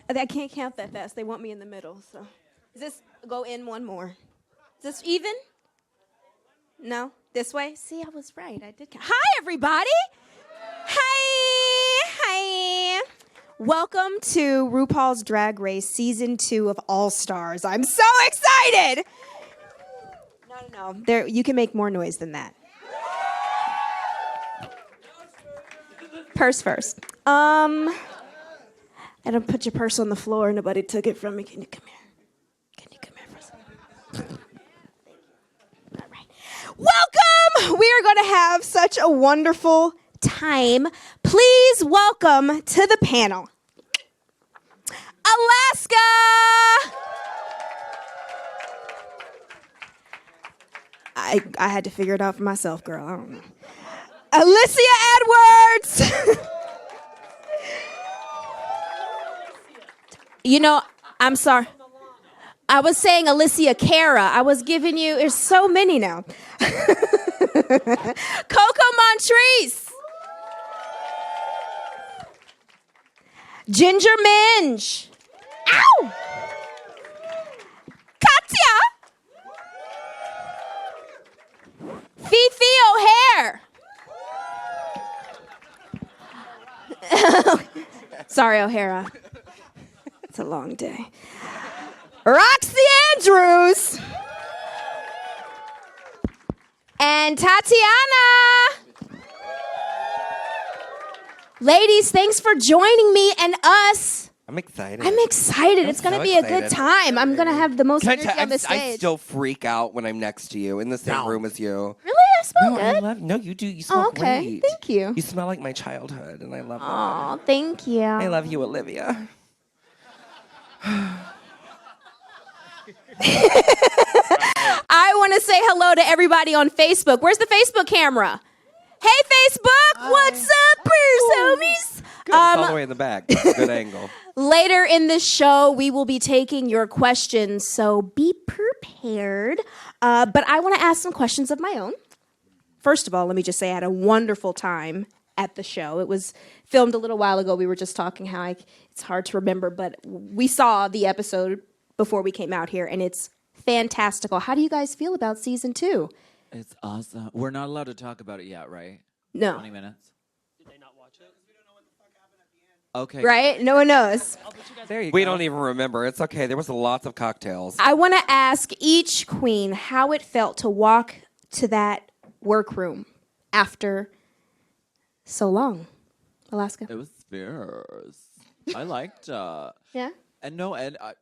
I can't count that fast. They want me in the middle. So, is this go in one more? Is this even? No, this way. See, I was right. I did count. Hi, everybody. Hi. Welcome to RuPaul's Drag Race Season 2 of All Stars. I'm so excited. No. There, you can make more noise than that. Purse first. I don't put your purse on the floor. Nobody took it from me. Can you come here? For a second? All right. Welcome. We are going to have such a wonderful time. Please welcome to the panel, Alaska. I had to figure it out for myself, girl. I don't know. Alyssa Edwards. You know, I'm sorry. I was saying Alicia Cara. I was giving you, there's so many now. Coco Montrese. Ginger Minge. Ow! Katya. Phi Phi O'Hair. Sorry, O'Hara. It's a long day. Roxy Andrews. And Tatiana. Ladies, thanks for joining me and us. I'm excited. It's going to be a good time. I'm going to have the most energy on the stage. I still freak out when I'm next to you in the same room as you. Really? I smell good? No, you do. You smell great. Thank you. You smell like my childhood, and I love that. Oh, thank you. I love you, Olivia. I want to say hello to everybody on Facebook. Where's the Facebook camera? Hey, Facebook. What's up, homies? Good. It's all the way in the back. Good angle. Later in this show, we will be taking your questions, so be prepared. But I want to ask some questions of my own. First of all, let me just say I had a wonderful time at the show. It was filmed a little while ago. We were just talking how it's hard to remember, but we saw the episode before we came out here, and it's fantastical. How do you guys feel about season 2? It's awesome. We're not allowed to talk about it yet, right? No. 20 minutes. Did they not watch it? Because we don't know what the fuck happened at the end. Okay. Right? No one knows. We don't even remember. It's okay. There was lots of cocktails. I want to ask each queen how it felt to walk to that workroom after so long. Alaska? It was fierce. I liked Yeah? And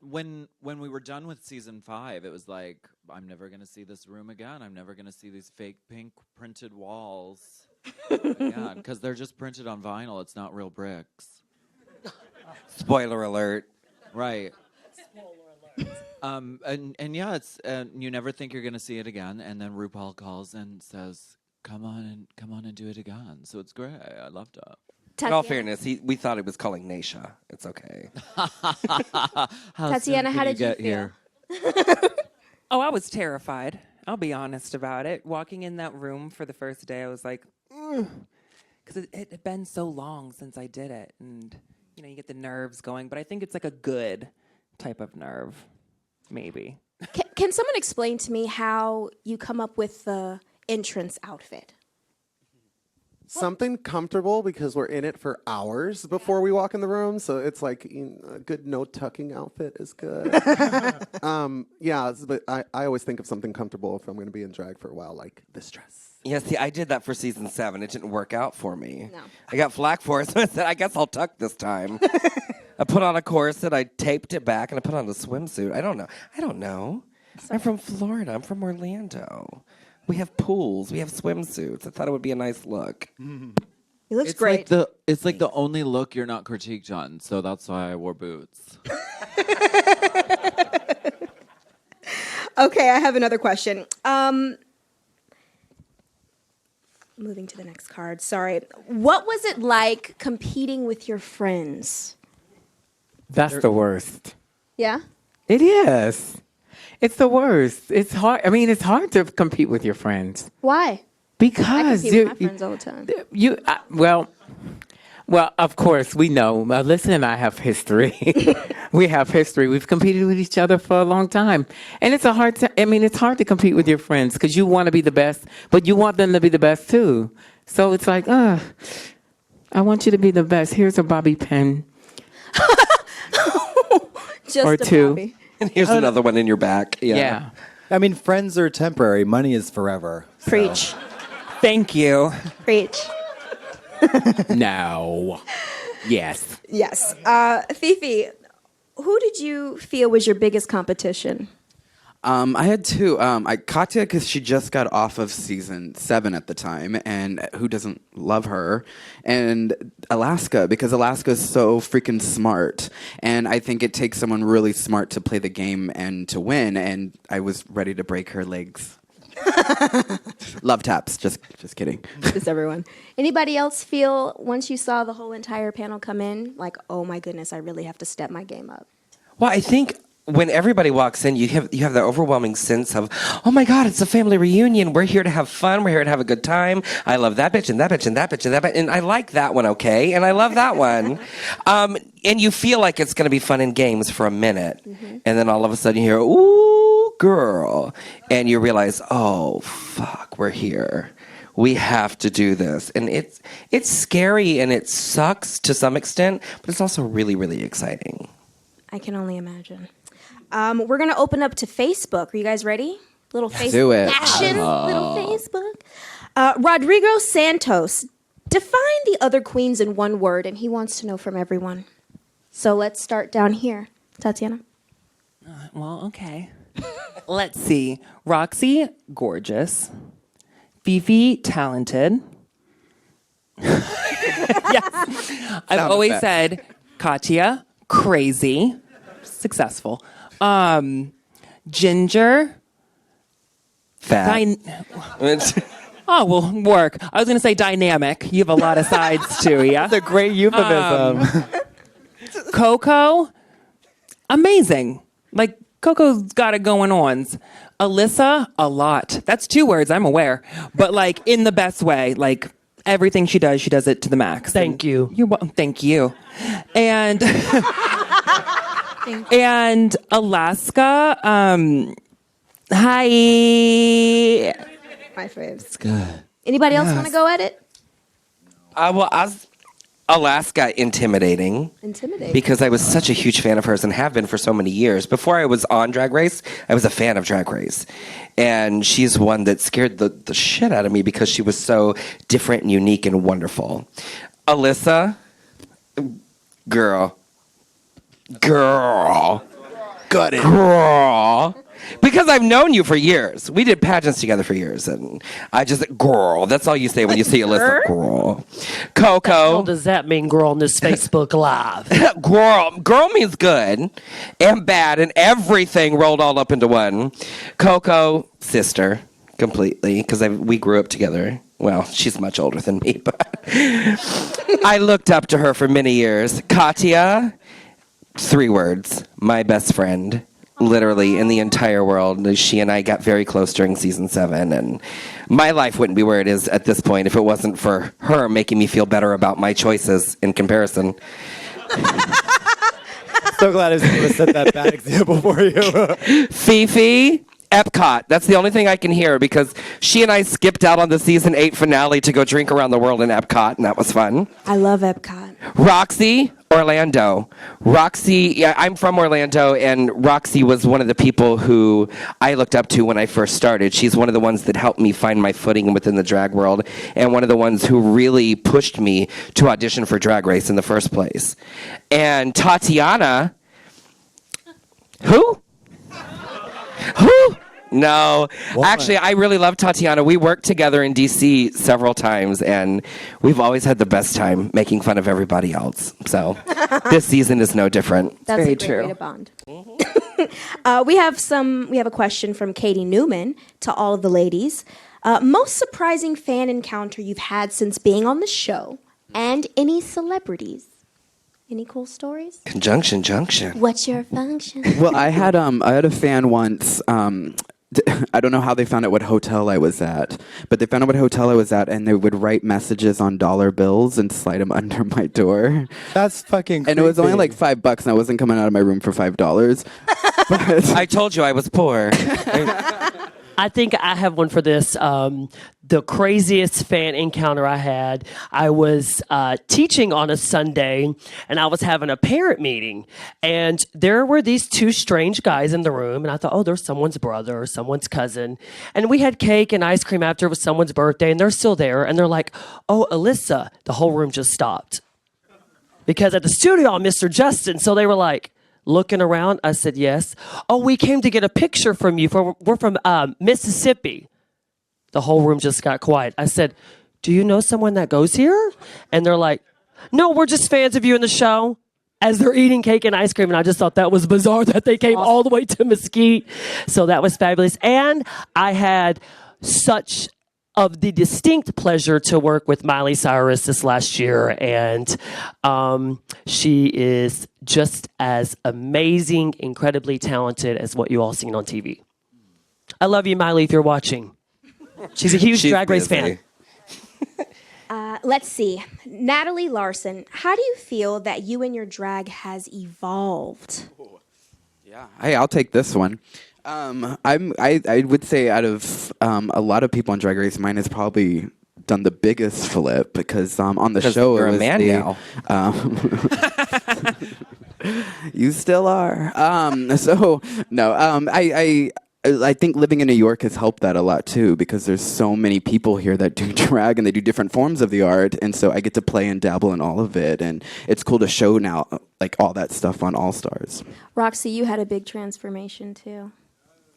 when we were done with season 5, it was like, I'm never going to see this room again. I'm never going to see these fake pink printed walls again, because they're just printed on vinyl. It's not real bricks. Spoiler alert. Right. And yeah, it's you never think you're going to see it again, and then RuPaul calls and says, come on and do it again. So it's great. I loved it. In all fairness, we thought it was calling Naisha. It's okay. Tatiana, how did you feel? Here? Oh, I was terrified. I'll be honest about it. Walking in that room for the first day, I was like, because it had been so long since I did it. And, you know, you get the nerves going. But I think it's like a good type of nerve, maybe. Can someone explain to me how you come up with the entrance outfit? Something comfortable, because we're in it for hours before we walk in the room. So it's like a good no-tucking outfit is good. Yeah, but I always think of something comfortable if I'm going to be in drag for a while, like this dress. Yeah, see, I did that for season 7. It didn't work out for me. No. I got flack for it, so I said, I guess I'll tuck this time. I put on a corset, I taped it back, and I put on a swimsuit. I don't know. I'm from Florida. I'm from Orlando. We have pools. We have swimsuits. I thought it would be a nice look. He looks great. It's like the only look you're not critiqued on, so that's why I wore boots. Okay, I have another question. Moving to the next card. Sorry. What was it like competing with your friends? That's the worst. Yeah? It is. It's the worst. It's hard. I mean, it's hard to compete with your friends. Why? Because I compete with my friends all the time. Well, Well, of course, we know. Alyssa and I have history. We have history. We've competed with each other for a long time. And it's it's hard to compete with your friends because you want to be the best, but you want them to be the best too. So it's like, I want you to be the best. Here's a bobby pin. Just Or a two. Bobby. And here's another one in your back. Yeah. I mean, friends are temporary. Money is forever. so- Preach. Thank you. Preach. No. Yes. Yes. Phi Phi, who did you feel was your biggest competition? I had two. Katya, because she just got off of season 7 at the time, and who doesn't love her? And Alaska, because Alaska is so freaking smart, and I think it takes someone really smart to play the game and to win. And I was ready to break her legs. Love taps. Just kidding. Just everyone. Anybody else feel once you saw the whole entire panel come in, like, oh my goodness, I really have to step my game up? Well, I think when everybody walks in, you have the overwhelming sense of, oh my God, it's a family reunion. We're here to have fun. We're here to have a good time. I love that bitch and that bitch and that bitch and that bitch. And I like that one, okay? And I love that one. And you feel like it's going to be fun and games for a minute. Mm-hmm. And then all of a sudden you hear, ooh, girl. And you realize, oh, fuck, we're here. We have to do this. And it's scary and it sucks to some extent, but it's also really, really exciting. I can only imagine. We're going to open up to Facebook. Are you guys ready? Little Facebook do it. action. Little Facebook. Rodrigo Santos. Define the other queens in one word, and he wants to know from everyone. So let's start down here. Tatiana. Well, okay. Let's see. Roxy, gorgeous. Phi Phi, talented. Yes. I've always said Katya, crazy. Successful. Ginger. Fat. Oh, well, work. I was going to say dynamic. You have a lot of sides to you. That's a great euphemism. Coco, amazing. Like, Coco's got it going on. Alyssa, a lot. That's 2 words, I'm aware. But, like, in the best way. Like, everything she does it to the max. Thank you. You're welcome. Thank you. And... And Alaska, hi. My faves. It's good. Anybody else want to go at it? Alaska, intimidating. Intimidating. Because I was such a huge fan of hers and have been for so many years. Before I was on Drag Race, I was a fan of Drag Race. And she's one that scared the shit out of me because she was so different and unique and wonderful. Alyssa, girl. Got it. Girl. Because I've known you for years. We did pageants together for years. And I just, girl. That's all you say when you see Alyssa. Girl. Coco. What does that mean, girl, on this Facebook Live? Girl. Girl means good and bad and everything rolled all up into one. Coco, sister. Completely. Because we grew up together. Well, she's much older than me, but I looked up to her for many years. Katya. 3 words. My best friend. Literally in the entire world. She and I got very close during season 7, and my life wouldn't be where it is at this point if it wasn't for her making me feel better about my choices in comparison. So glad I was able to set that bad example for you. Phi Phi, Epcot. That's the only thing I can hear because she and I skipped out on the season 8 finale to go drink around the world in Epcot, and that was fun. I love Epcot. Roxy, Orlando. Roxy, yeah, I'm from Orlando, and Roxy was one of the people who I looked up to when I first started. She's one of the ones that helped me find my footing within the drag world, and one of the ones who really pushed me to audition for Drag Race in the first place. And Tatiana, who? No. Actually, I really love Tatiana. We worked together in D.C. several times, and we've always had the best time making fun of everybody else. So this season is no different. That's Very a great true. way to bond. We have a question from Katie Newman to all of the ladies. Most surprising fan encounter you've had since being on the show, and any celebrities? Any cool stories? Conjunction junction. What's your function? Well, I had a fan once. I don't know how they found out what hotel I was at, but they found out what hotel I was at, and they would write messages on dollar bills and slide them under my door. That's fucking creepy. And it was only like $5, and I wasn't coming out of my room for $5. But I told you I was poor. I think I have one for this. The craziest fan encounter I had, I was teaching on a Sunday, and I was having a parent meeting. And there were these two strange guys in the room, and I thought, oh, there's someone's brother or someone's cousin. And we had cake and ice cream after it was someone's birthday, and they're still there. And they're like, oh, Alyssa. The whole room just stopped. Because at the studio, I'm Mr. Justin. So they were like, looking around, I said, yes. Oh, we came to get a picture from you. We're from Mississippi. The whole room just got quiet. I said, do you know someone that goes here? And they're like, no, we're just fans of you in the show. As they're eating cake and ice cream. And I just thought that was bizarre that they came all the way to Mesquite. So that was fabulous. And I had such of the distinct pleasure to work with Miley Cyrus this last year, and she is just as amazing, incredibly talented as what you all seen on TV. I love you, Miley, if you're watching. She's a huge Drag Race fan. Let's see. Natalie Larson, how do you feel that you and your drag has evolved? yeah, hey, I'll take this one. I would say out of a lot of people on Drag Race, mine has probably done the biggest flip because on the show you're it was a man now. You still are. So no, I think living in New York has helped that a lot too because there's so many people here that do drag and they do different forms of the art, and so I get to play and dabble in all of it, and it's cool to show now like all that stuff on All Stars. Roxy, you had a big transformation too.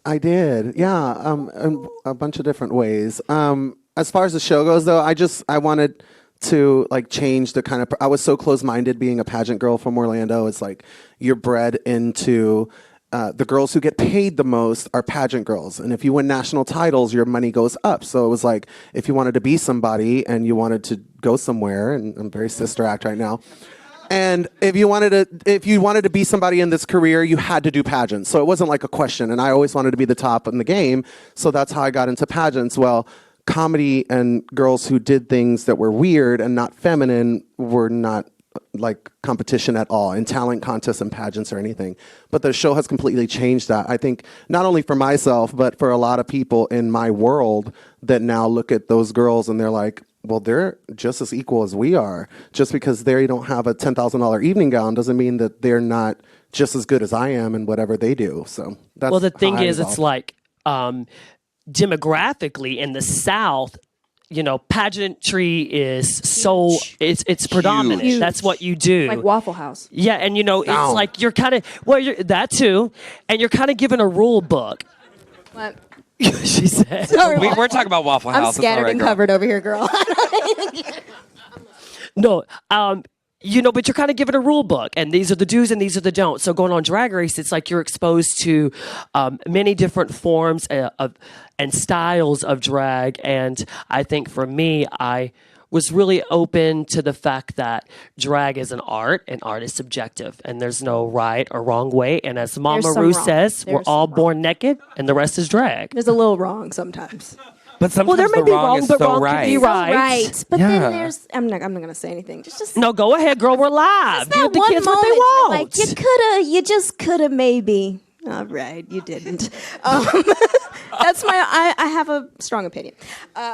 I did, yeah, in a bunch of different ways. As far as the show goes, though, I wanted to like change the kind of. I was so close-minded being a pageant girl from Orlando. It's like you're bred into the girls who get paid the most are pageant girls, and if you win national titles, your money goes up. So it was like if you wanted to be somebody and you wanted to go somewhere, and I'm very Sister Act right now. And if you wanted to be somebody in this career, you had to do pageants. So it wasn't like a question. And I always wanted to be the top in the game. So that's how I got into pageants. Well, comedy and girls who did things that were weird and not feminine were not like competition at all in talent contests and pageants or anything. But the show has completely changed that. I think not only for myself, but for a lot of people in my world that now look at those girls and they're like, well, they're just as equal as we are. Just because they don't have a $10,000 evening gown doesn't mean that they're not just as good as I am in whatever they do. So that's well, the thing how I is, it's like demographically in the South, you know, pageantry is so it's predominant. Huge. That's what you do. Like Waffle House. Yeah, and you know, it's like you're kind of you're that too, and you're kind of given a rule book. What? She said. We're talking about Waffle House. I'm It's scattered all right, and girl. covered over here, girl. No, you know, but you're kind of given a rule book, and these are the do's and these are the don'ts. So going on Drag Race, it's like you're exposed to many different forms of and styles of drag. And I think for me, I was really open to the fact that drag is an art, and art is subjective, and there's no right or wrong way. And as Mama There's some Ru wrong. says, we're There's all some born naked, and the rest is drag. There's a little wrong sometimes. But sometimes Well, there may the be wrong wrong, is but so wrong right. can be right. Right. But Yeah. then there's I'm not gonna say anything. Just No, go ahead, girl. We're live. that Give the one kids moment what they you're want. like you just coulda maybe. All right, you didn't. That's I have a strong opinion.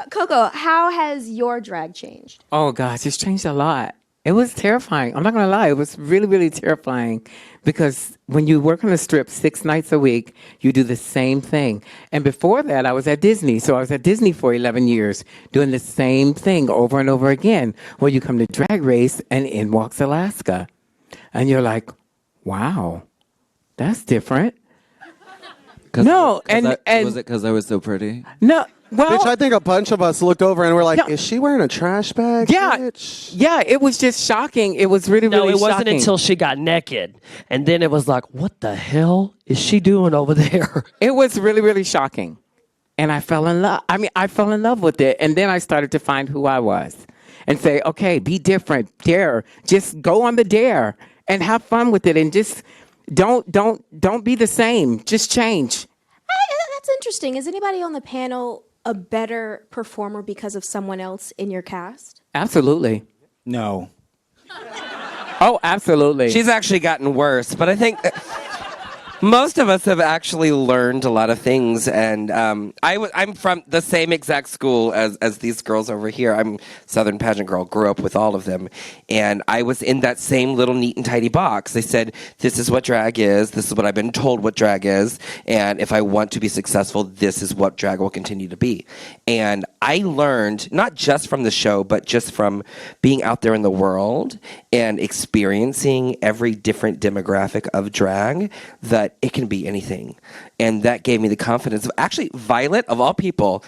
Coco, how has your drag changed? Oh gosh, it's changed a lot. It was terrifying. I'm not gonna lie, it was really, really terrifying because when you work on the strip 6 nights a week, you do the same thing. And before that, I was at Disney. So I was at Disney for 11 years doing the same thing over and over again. Well, you come to Drag Race and in walks Alaska. And you're like, wow, that's different. No, and was it because I was so pretty? no, well, Bitch, I think a bunch of us looked over and we're like, No. is she wearing a trash bag? yeah, Bitch? yeah, it was just shocking. It was really, No, really it wasn't shocking. until she got naked. And then it was like, what the hell is she doing over there? It was really, really shocking. And I fell in love. I mean, I fell in love with it. And then I started to find who I was and say, okay, be different, dare. Just go on the dare and have fun with it. And just don't be the same. Just change. That's interesting. Is anybody on the panel a better performer because of someone else in your cast? Absolutely. No. Oh, absolutely. She's actually gotten worse, but I think most of us have actually learned a lot of things, and I'm from the same exact school as these girls over here. I'm Southern pageant girl, grew up with all of them, and I was in that same little neat and tidy box. They said, this is what drag is, this is what I've been told what drag is, and if I want to be successful, this is what drag will continue to be. And I learned, not just from the show, but just from being out there in the world and experiencing every different demographic of drag, that it can be anything. And that gave me the confidence of, actually, Violet, of all people,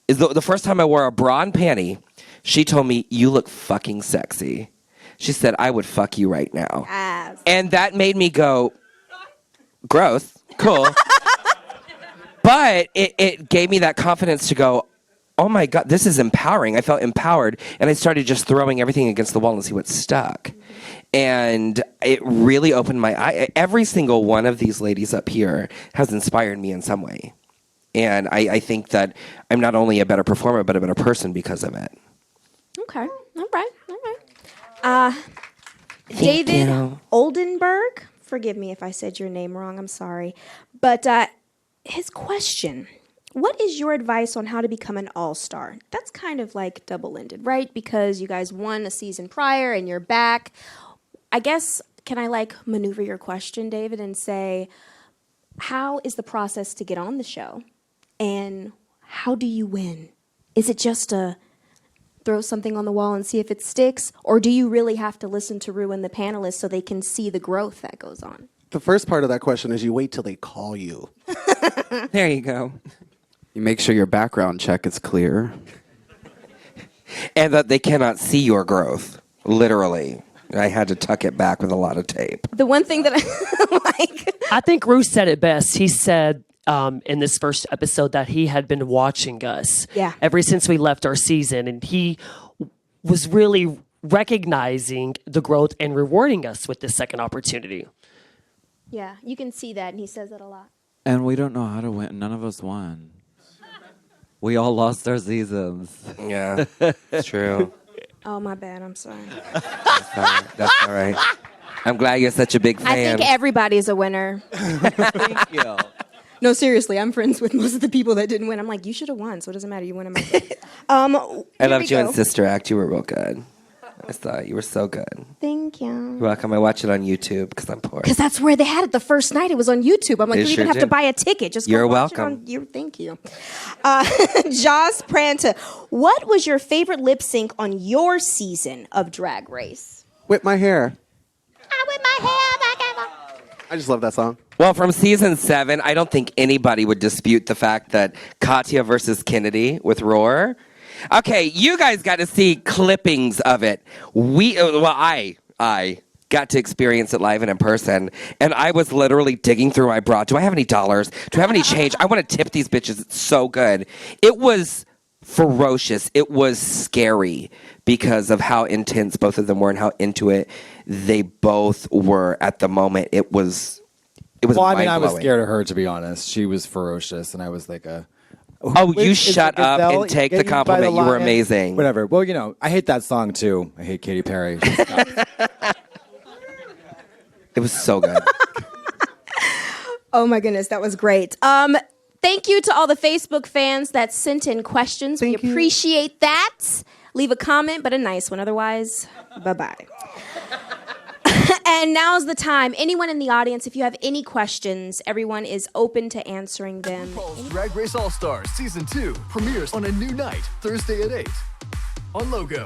is the first time I wore a bra and panty, she told me, you look fucking sexy. She said, I would fuck you right now. Yes. And that made me go, gross, cool. But it gave me that confidence to go, oh my God, this is empowering. I felt empowered, and I started just throwing everything against the wall and see what stuck. And it really opened my eye. Every single one of these ladies up here has inspired me in some way. And I think that I'm not only a better performer, but a better person because of it. Okay. All right. David Oldenburg. Forgive me if I said your name wrong. I'm sorry. But his question, what is your advice on how to become an all-star? That's kind of like double-ended, right? Because you guys won a season prior and you're back. I guess, can I maneuver your question, David, and say, how is the process to get on the show? And how do you win? Is it just a throw something on the wall and see if it sticks? Or do you really have to listen to Rue and the panelists so they can see the growth that goes on? The first part of that question is you wait till they call you. There you go. You make sure your background check is clear. And that they cannot see your growth, literally. I had to tuck it back with a lot of tape. The one thing that I like... I think Ruth said it best. He said in this first episode that he had been watching us ever since we left our season, and he was really recognizing the growth and rewarding us with this second opportunity. Yeah, you can see that, and he says it a lot. And we don't know how to win. None of us won. We all lost our seasons. Yeah, it's true. Oh, my bad. I'm sorry. That's all right. I'm glad you're such a big fan. I think everybody's a winner. Thank you. No, seriously, I'm friends with most of the people that didn't win. I'm like, you should have won, so it doesn't matter. You won. I loved you in Sister Act. You were real good. I thought you were so good. Thank you. You're welcome. I watch it on YouTube because I'm poor. Because that's where they had it the first night. It was on YouTube. I'm like, They you sure even have to did. buy a ticket. Just go You're watch welcome. It on you. Thank you. Joss Pranta, what was your favorite lip sync on your season of Drag Race? Whip my hair. I whip my hair back ever. I just love that song. Well, from season 7, I don't think anybody would dispute the fact that Katya versus Kennedy with Roar. Okay, you guys got to see clippings of it. I got to experience it live and in person, and I was literally digging through my bra. Do I have any dollars? Do I have any change? I want to tip these bitches. It's so good. It was ferocious. It was scary because of how intense both of them were and how into it they both were at the moment. It was Well, I mean, I was mind-blowing. scared of her, to be honest. She was ferocious, and I was like Oh, you Is the shut up gazelle and take the getting by compliment. You were lion? amazing. Whatever. Well, I hate that song, too. I hate Katy Perry. It was so good. Oh my goodness, that was great. Thank you to all the Facebook fans that sent in questions. We appreciate that. Leave a comment, but a nice one. Otherwise, bye-bye. And now's the time. Anyone in the audience, if you have any questions, everyone is open to answering them. RuPaul's Drag Race All-Stars Season 2 premieres on a new night, Thursday at 8 on Logo.